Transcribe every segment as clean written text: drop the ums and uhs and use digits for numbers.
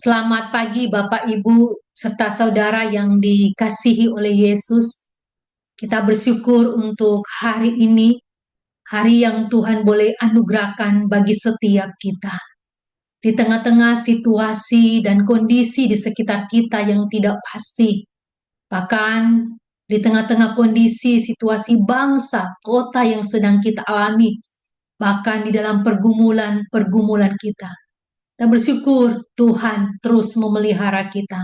Selamat pagi Bapak Ibu serta saudara yang dikasihi oleh Yesus. Kita bersyukur untuk hari ini, hari yang Tuhan boleh anugerahkan bagi setiap kita. Di tengah-tengah situasi dan kondisi di sekitar kita yang tidak pasti, bahkan di tengah-tengah kondisi situasi bangsa, kota yang sedang kita alami, bahkan di dalam pergumulan-pergumulan kita. Kita bersyukur Tuhan terus memelihara kita.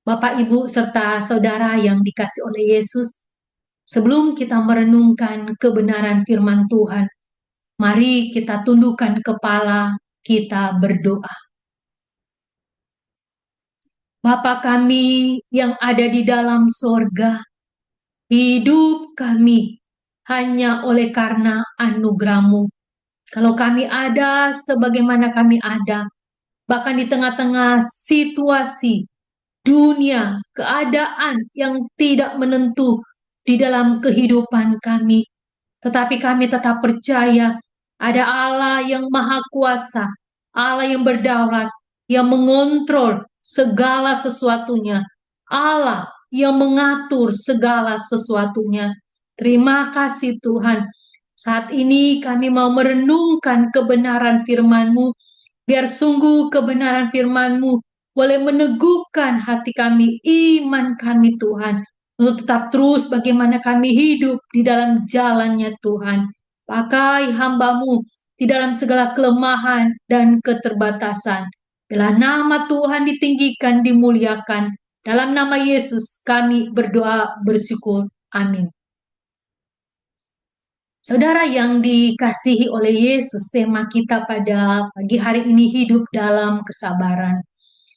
Bapak, Ibu, serta saudara yang dikasih oleh Yesus, sebelum kita merenungkan kebenaran firman Tuhan, mari kita tundukkan kepala, kita berdoa. Bapa kami yang ada di dalam sorga, hidup kami hanya oleh karena anugerah-Mu. Kalau kami ada sebagaimana kami ada, bahkan di tengah-tengah situasi dunia, keadaan yang tidak menentu di dalam kehidupan kami. Tetapi kami tetap percaya ada Allah yang maha kuasa, Allah yang berdaulat, yang mengontrol segala sesuatunya, Allah yang mengatur segala sesuatunya. Terima kasih Tuhan. Saat ini kami mau merenungkan kebenaran firman-Mu, biar sungguh kebenaran firman-Mu boleh meneguhkan hati kami, iman kami Tuhan, untuk tetap terus bagaimana kami hidup di dalam jalannya Tuhan. Pakai hamba-Mu di dalam segala kelemahan dan keterbatasan. Bila nama Tuhan ditinggikan, dimuliakan. Dalam nama Yesus kami berdoa bersyukur. Amin. Saudara yang dikasihi oleh Yesus, tema kita pada pagi hari ini hidup dalam kesabaran.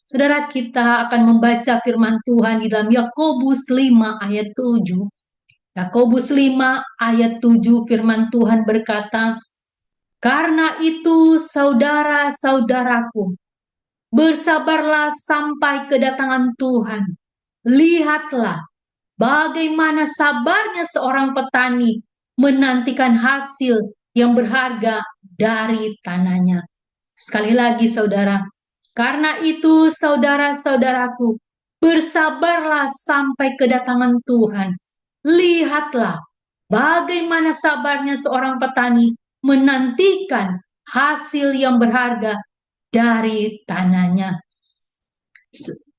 Saudara, kita akan membaca firman Tuhan di dalam Yakobus 5 ayat 7. Yakobus 5 ayat 7 firman Tuhan berkata, "Karena itu saudara-saudaraku, bersabarlah sampai kedatangan Tuhan. Lihatlah bagaimana sabarnya seorang petani menantikan hasil yang berharga dari tanahnya." Sekali lagi saudara, karena itu saudara-saudaraku, bersabarlah sampai kedatangan Tuhan. Lihatlah bagaimana sabarnya seorang petani menantikan hasil yang berharga dari tanahnya.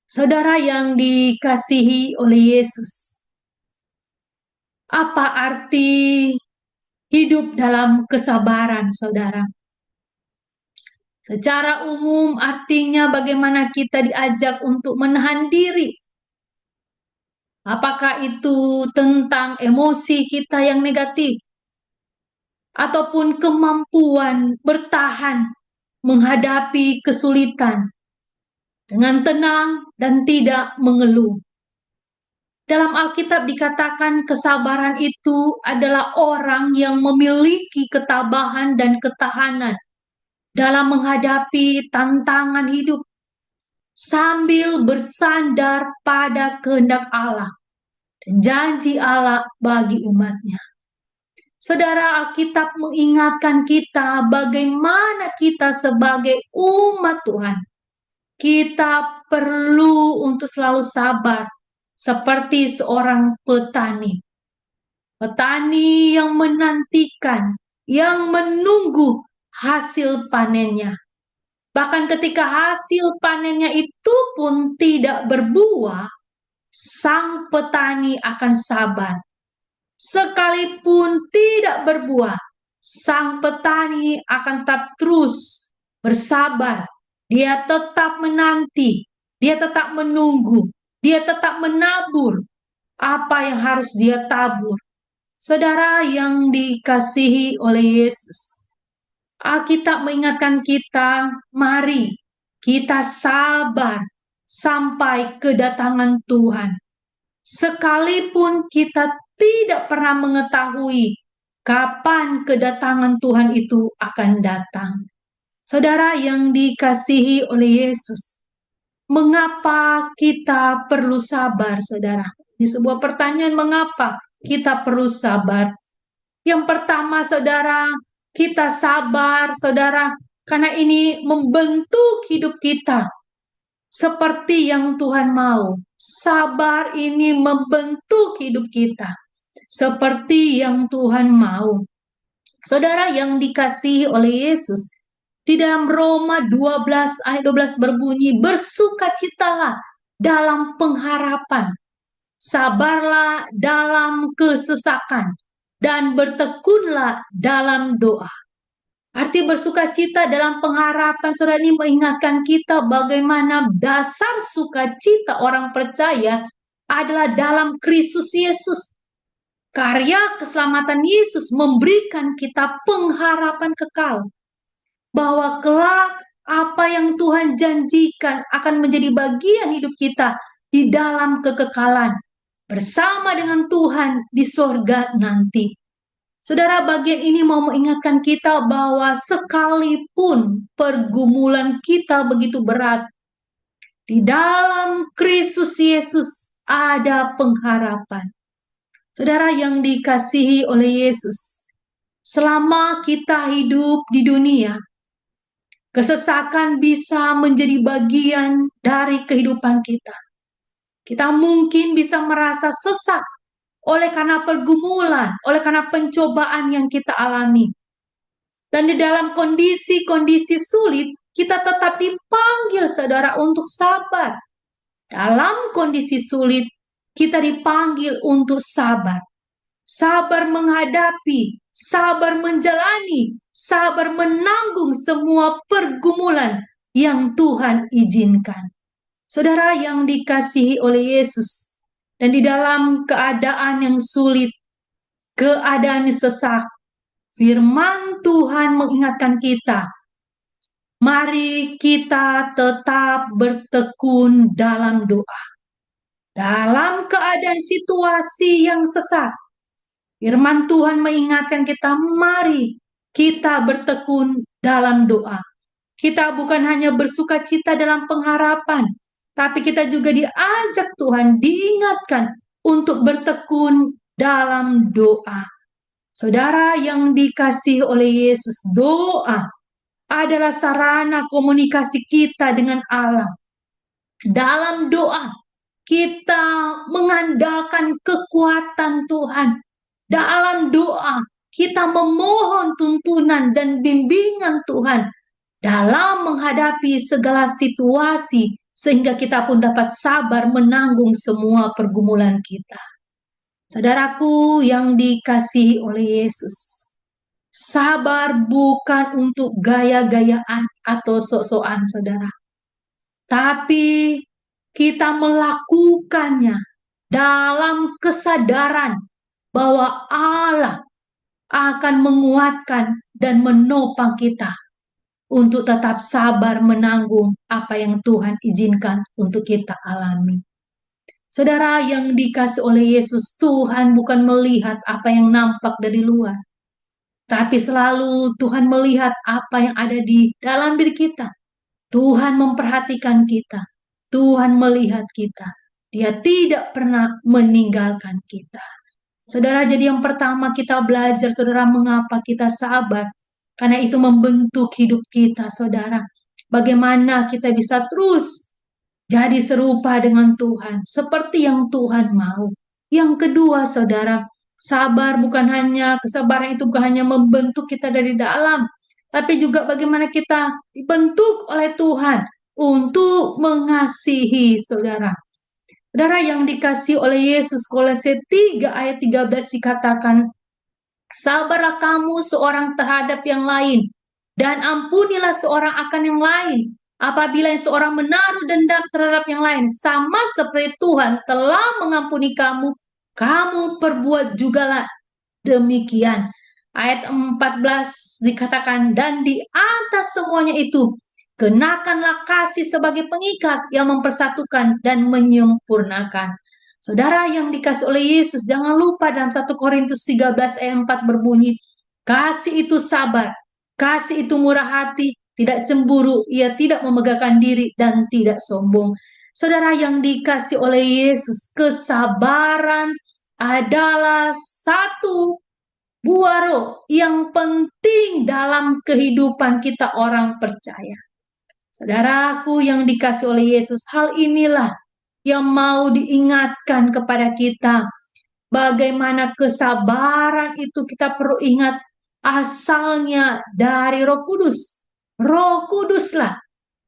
Saudara yang dikasihi oleh Yesus, apa arti hidup dalam kesabaran, saudara? Secara umum artinya bagaimana kita diajak untuk menahan diri. Apakah itu tentang emosi kita yang negatif? Ataupun kemampuan bertahan menghadapi kesulitan dengan tenang dan tidak mengeluh. Dalam Alkitab dikatakan kesabaran itu adalah orang yang memiliki ketabahan dan ketahanan dalam menghadapi tantangan hidup sambil bersandar pada kehendak Allah dan janji Allah bagi umatnya. Saudara, Alkitab mengingatkan kita bagaimana kita sebagai umat Tuhan, kita perlu untuk selalu sabar seperti seorang petani. Petani yang menantikan, yang menunggu hasil panennya. Bahkan ketika hasil panennya itu pun tidak berbuah, sang petani akan sabar. Sekalipun tidak berbuah, sang petani akan tetap terus bersabar. Dia tetap menanti, dia tetap menunggu, dia tetap menabur apa yang harus dia tabur. Saudara yang dikasihi oleh Yesus, Alkitab mengingatkan kita, mari kita sabar sampai kedatangan Tuhan. Sekalipun kita tidak pernah mengetahui kapan kedatangan Tuhan itu akan datang. Saudara yang dikasihi oleh Yesus, mengapa kita perlu sabar, saudara? Ini sebuah pertanyaan, mengapa kita perlu sabar? Yang pertama, saudara, kita sabar, saudara, karena ini membentuk hidup kita seperti yang Tuhan mau. Sabar ini membentuk hidup kita seperti yang Tuhan mau. Saudara yang dikasihi oleh Yesus, di dalam Roma 12 ayat 12 berbunyi, bersukacitalah dalam pengharapan, sabarlah dalam kesesakan, dan bertekunlah dalam doa. Arti bersukacita dalam pengharapan, saudara, ini mengingatkan kita bagaimana dasar sukacita orang percaya adalah dalam Kristus Yesus. Karya keselamatan Yesus memberikan kita pengharapan kekal. Bahwa kelak apa yang Tuhan janjikan akan menjadi bagian hidup kita di dalam kekekalan. Bersama dengan Tuhan di sorga nanti. Saudara, bagian ini mau mengingatkan kita bahwa sekalipun pergumulan kita begitu berat, di dalam Kristus Yesus ada pengharapan. Saudara yang dikasihi oleh Yesus, selama kita hidup di dunia, kesesakan bisa menjadi bagian dari kehidupan kita. Kita mungkin bisa merasa sesak oleh karena pergumulan, oleh karena pencobaan yang kita alami. Dan di dalam kondisi-kondisi sulit, kita tetap dipanggil, saudara, untuk sabar. Dalam kondisi sulit, kita dipanggil untuk sabar. Sabar menghadapi, sabar menjalani, sabar menanggung semua pergumulan yang Tuhan izinkan. Saudara yang dikasihi oleh Yesus, dan di dalam keadaan yang sulit, keadaan sesak, firman Tuhan mengingatkan kita, mari kita tetap bertekun dalam doa. Dalam keadaan situasi yang sesak, firman Tuhan mengingatkan kita, mari kita bertekun dalam doa. Kita bukan hanya bersukacita dalam pengharapan, tapi kita juga diajak Tuhan, diingatkan untuk bertekun dalam doa. Saudara yang dikasihi oleh Yesus, doa adalah sarana komunikasi kita dengan Allah. Dalam doa, kita mengandalkan kekuatan Tuhan. Dalam doa, kita memohon tuntunan dan bimbingan Tuhan dalam menghadapi segala situasi, sehingga kita pun dapat sabar menanggung semua pergumulan kita. Saudaraku yang dikasihi oleh Yesus, sabar bukan untuk gaya-gayaan atau sok-sokan, saudara. Tapi kita melakukannya dalam kesadaran bahwa Allah akan menguatkan dan menopang kita untuk tetap sabar menanggung apa yang Tuhan izinkan untuk kita alami. Saudara yang dikasihi oleh Yesus, Tuhan bukan melihat apa yang nampak dari luar, tapi selalu Tuhan melihat apa yang ada di dalam diri kita. Tuhan memperhatikan kita. Tuhan melihat kita. Dia tidak pernah meninggalkan kita. Saudara, jadi yang pertama kita belajar, saudara, mengapa kita sabar. Karena itu membentuk hidup kita, saudara. Bagaimana kita bisa terus jadi serupa dengan Tuhan, seperti yang Tuhan mau. Yang kedua, saudara, sabar bukan hanya, kesabaran itu bukan hanya membentuk kita dari dalam, tapi juga bagaimana kita dibentuk oleh Tuhan untuk mengasihi, saudara. Saudara yang dikasihi oleh Yesus, Kolose 3 ayat 13 dikatakan, sabarlah kamu seorang terhadap yang lain, dan ampunilah seorang akan yang lain. Apabila seorang menaruh dendam terhadap yang lain, sama seperti Tuhan telah mengampuni kamu, kamu perbuat jugalah demikian. Ayat 14 dikatakan, dan di atas semuanya itu, kenakanlah kasih sebagai pengikat yang mempersatukan dan menyempurnakan. Saudara yang dikasihi oleh Yesus, jangan lupa dalam 1 Korintus 13 ayat 4 berbunyi, kasih itu sabar, kasih itu murah hati, tidak cemburu, ia tidak memegahkan diri dan tidak sombong. Saudara yang dikasihi oleh Yesus, kesabaran adalah satu buah roh yang penting dalam kehidupan kita orang percaya. Saudaraku yang dikasih oleh Yesus, hal inilah yang mau diingatkan kepada kita. Bagaimana kesabaran itu kita perlu ingat asalnya dari Roh Kudus. Roh Kuduslah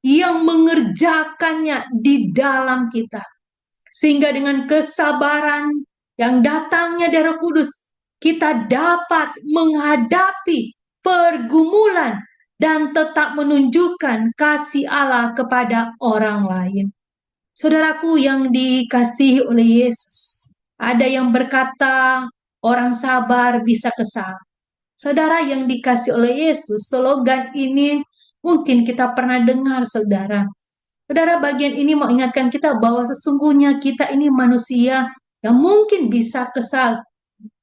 yang mengerjakannya di dalam kita. Sehingga dengan kesabaran yang datangnya dari Roh Kudus, kita dapat menghadapi pergumulan dan tetap menunjukkan kasih Allah kepada orang lain. Saudaraku yang dikasihi oleh Yesus, ada yang berkata orang sabar bisa kesal. Saudara yang dikasih oleh Yesus, slogan ini mungkin kita pernah dengar, saudara. Saudara, bagian ini mau ingatkan kita bahwa sesungguhnya kita ini manusia yang mungkin bisa kesal,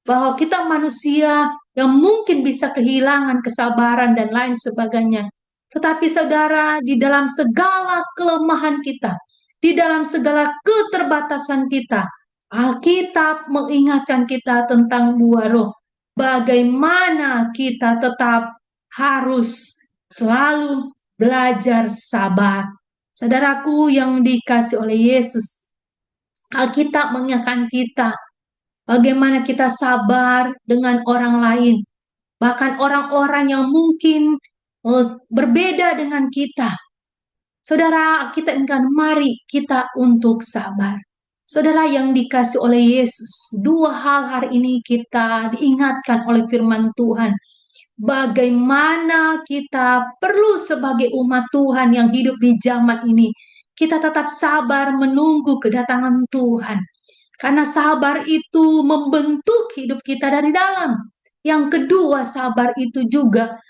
bahwa kita manusia yang mungkin bisa kehilangan kesabaran dan lain sebagainya. Tetapi saudara, di dalam segala kelemahan kita, di dalam segala keterbatasan kita, Alkitab mengingatkan kita tentang buah roh. Bagaimana kita tetap harus selalu belajar sabar. Saudaraku yang dikasih oleh Yesus, Alkitab mengingatkan kita bagaimana kita sabar dengan orang lain, bahkan orang-orang yang mungkin berbeda dengan kita. Saudara, kita ingatkan mari kita untuk sabar. Saudara yang dikasih oleh Yesus, dua hal hari ini kita diingatkan oleh firman Tuhan. Bagaimana kita perlu sebagai umat Tuhan yang hidup di zaman ini, kita tetap sabar menunggu kedatangan Tuhan. Karena sabar itu membentuk hidup kita dari dalam. Yang kedua, sabar itu juga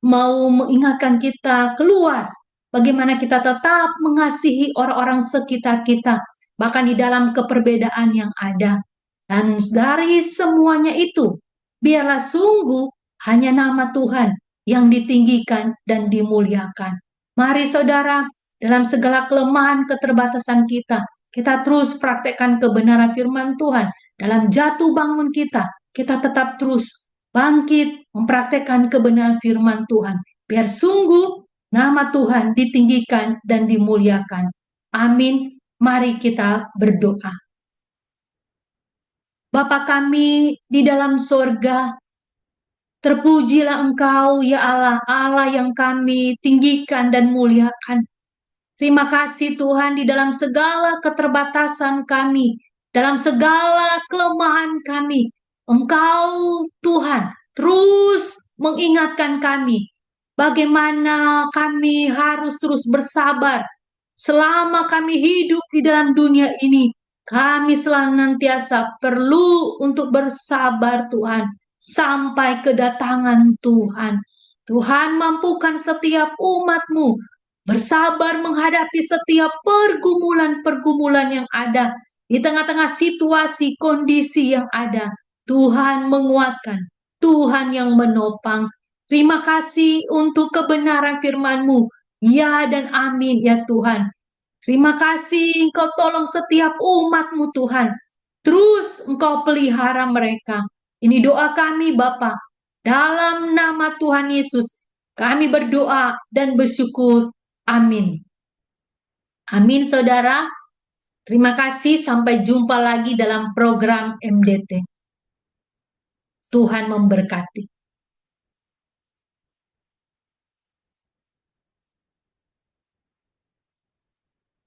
mau mengingatkan kita keluar. Bagaimana kita tetap mengasihi orang-orang sekitar kita, bahkan di dalam keperbedaan yang ada. Dan dari semuanya itu, biarlah sungguh hanya nama Tuhan yang ditinggikan dan dimuliakan. Mari saudara, dalam segala kelemahan keterbatasan kita, kita terus praktekkan kebenaran firman Tuhan. Dalam jatuh bangun kita tetap terus bangkit mempraktekkan kebenaran firman Tuhan. Biar sungguh nama Tuhan ditinggikan dan dimuliakan. Amin. Mari kita berdoa. Bapa kami di dalam sorga, terpujilah Engkau ya Allah, Allah yang kami tinggikan dan muliakan. Terima kasih Tuhan di dalam segala keterbatasan kami, dalam segala kelemahan kami. Engkau Tuhan terus mengingatkan kami bagaimana kami harus terus bersabar selama kami hidup di dalam dunia ini. Kami senantiasa perlu untuk bersabar Tuhan sampai kedatangan Tuhan. Tuhan mampukan setiap umat-Mu bersabar menghadapi setiap pergumulan-pergumulan yang ada di tengah-tengah situasi kondisi yang ada. Tuhan menguatkan, Tuhan yang menopang. Terima kasih untuk kebenaran firman-Mu. Ya dan amin ya Tuhan. Terima kasih Engkau tolong setiap umat-Mu Tuhan. Terus Engkau pelihara mereka. Ini doa kami Bapa. Dalam nama Tuhan Yesus kami berdoa dan bersyukur. Amin. Amin saudara. Terima kasih, sampai jumpa lagi dalam program MDT. Tuhan memberkati.